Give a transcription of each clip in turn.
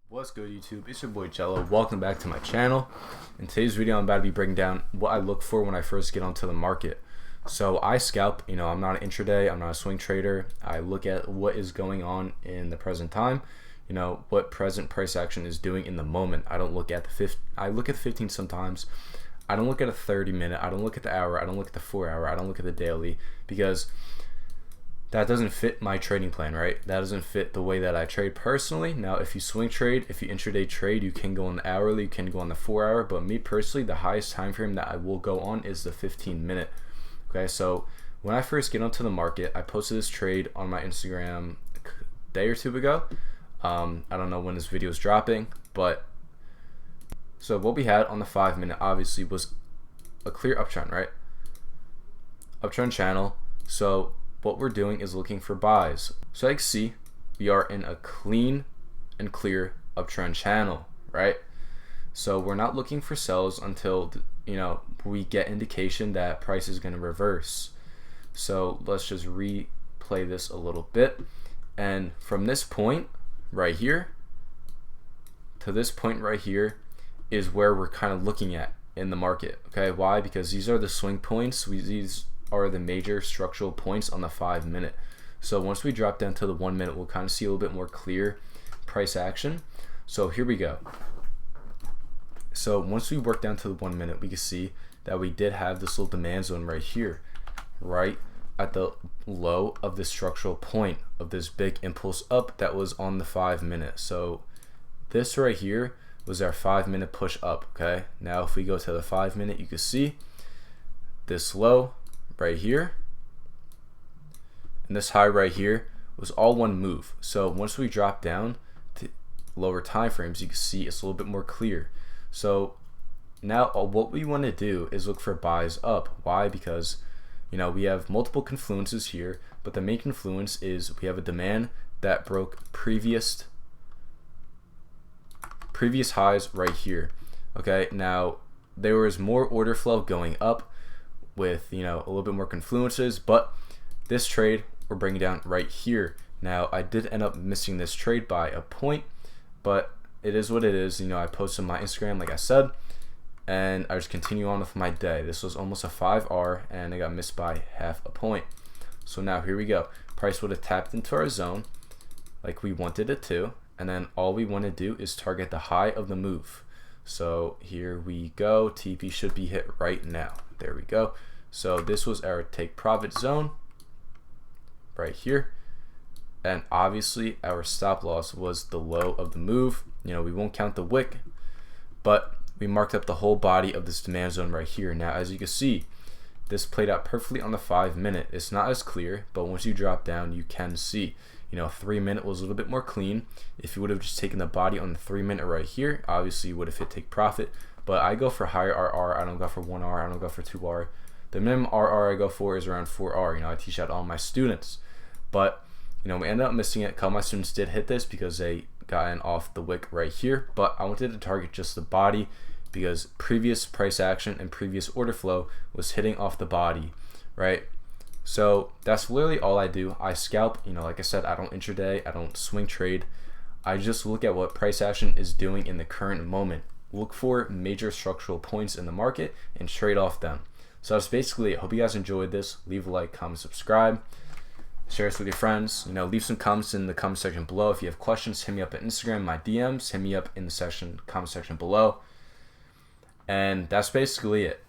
What's good, YouTube? It's your boy Jello. Welcome back to my channel. In today's video, I'm about to be breaking down what I look for when I first get onto the market. So I scalp, I'm not an intraday, I'm not a swing trader. I look at what is going on in the present time, what present price action is doing in the moment. I don't look at the 15, I look at the 15 sometimes. I don't look at a 30-minute, I don't look at the hour, I don't look at the 4-hour, I don't look at the daily, because that doesn't fit my trading plan, right? That doesn't fit the way that I trade personally. Now, if you swing trade, if you intraday trade, you can go on the hourly, you can go on the 4-hour, but me personally, the highest time frame that I will go on is the 15-minute. Okay, so when I first get onto the market, I posted this trade on my Instagram a day or two ago. I don't know when this video is dropping, but so what we had on the 5-minute obviously was a clear uptrend, right? Uptrend channel. So what we're doing is looking for buys. So I can see we are in a clean and clear uptrend channel, right? So we're not looking for sells until we get indication that price is going to reverse. So let's just replay this a little bit, and from this point right here to this point right here is where we're kind of looking at in the market. Okay, why? Because these are the swing points. These are the major structural points on the 5-minute. So once we drop down to the 1-minute, we'll kind of see a little bit more clear price action. So here we go. So once we work down to the 1-minute, we can see that we did have this little demand zone right here, right at the low of this structural point of this big impulse up that was on the 5-minute. So this right here was our 5-minute push up. Okay, now if we go to the 5-minute, you can see this low right here and this high right here was all one move. So once we drop down to lower time frames, you can see it's a little bit more clear. So now what we want to do is look for buys up. Why? Because we have multiple confluences here, but the main confluence is we have a demand that broke previous highs right here. Okay, now there was more order flow going up with a little bit more confluences, but this trade we're bringing down right here. Now I did end up missing this trade by a point, but it is what it is. I posted my Instagram like I said, and I just continue on with my day. This was almost a 5R and I got missed by half a point. So now here we go. Price would have tapped into our zone like we wanted it to, and then all we want to do is target the high of the move. So here we go. TP should be hit right now. There we go. So this was our take profit zone right here, and obviously our stop loss was the low of the move. We won't count the wick, but we marked up the whole body of this demand zone right here. Now as you can see, this played out perfectly on the 5-minute. It's not as clear, but once you drop down, you can see 3-minute was a little bit more clean. If you would have just taken the body on the 3-minute right here, obviously you would have hit take profit. But I go for higher RR. I don't go for 1R. I don't go for 2R. The minimum RR I go for is around 4R. I teach that to all my students. But we ended up missing it. A couple of my students did hit this because they got in off the wick right here. But I wanted to target just the body because previous price action and previous order flow was hitting off the body, right? So that's literally all I do. I scalp. Like I said, I don't intraday. I don't swing trade. I just look at what price action is doing in the current moment. Look for major structural points in the market and trade off them. So that's basically it. Hope you guys enjoyed this. Leave a like, comment, subscribe, share this with your friends. Leave some comments in the comment section below. If you have questions, hit me up at Instagram, my DMs, hit me up in the comment section below. And that's basically it.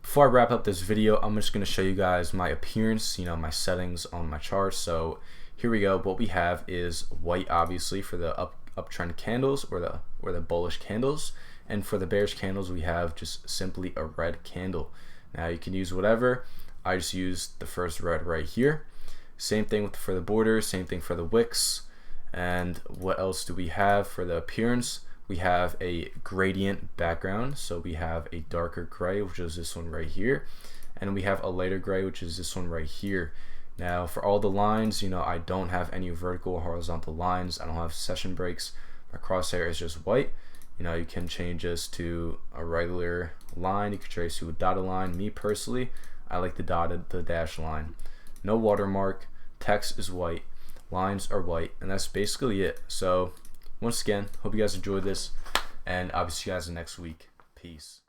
Before I wrap up this video, I'm just going to show you guys my appearance, my settings on my chart. So here we go. What we have is white, obviously, for the uptrend candles or the bullish candles, and for the bearish candles we have just simply a red candle. Now you can use whatever. I just used the first red right here. Same thing for the borders, same thing for the wicks. And what else do we have for the appearance? We have a gradient background, so we have a darker gray, which is this one right here, and we have a lighter gray, which is this one right here. Now for all the lines, I don't have any vertical or horizontal lines. I don't have session breaks. My crosshair is just white. You can change this to a regular line. You can trace to a dotted line. Me personally, I like the dash line. No watermark. Text is white. Lines are white, and that's basically it. So once again, hope you guys enjoyed this, and I'll see you guys next week. Peace.